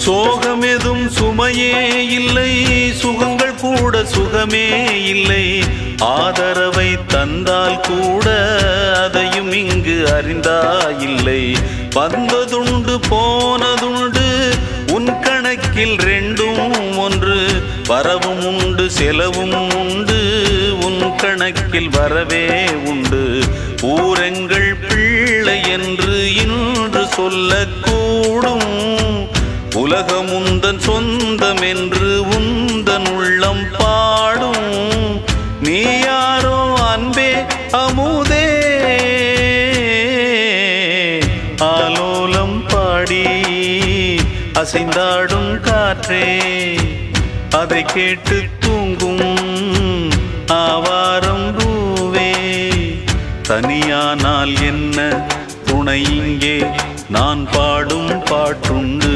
சோகமெதும் சுமையே இல்லை, சுகங்கள் கூட சுகமே இல்லை. ஆதரவை தந்தால் கூட அதையும் இங்கு அறிந்தாயில்லை. வந்ததுண்டு போனதுண்டு உன் கணக்கில் ரெண்டும் ஒன்று. வரவும் உண்டு செலவும் உண்டு, உன் கணக்கில் வரவே உண்டு. ஊரெங்கள் பிள்ளை என்று இன்று சொல்லக்கூடும். உலகம் உந்தன் சொந்தம் என்று உந்தன் உள்ளம் பாடும். நீ யாரோ அன்பே அமுதே, ஆலோலம் பாடி அசைந்தாடும் காற்றே. அதை கேட்டு தூங்கும் ஆவாரம் பூவே. தனியானால் என்ன துணை இங்கே, நான் பாடும் பாட்டுண்டு.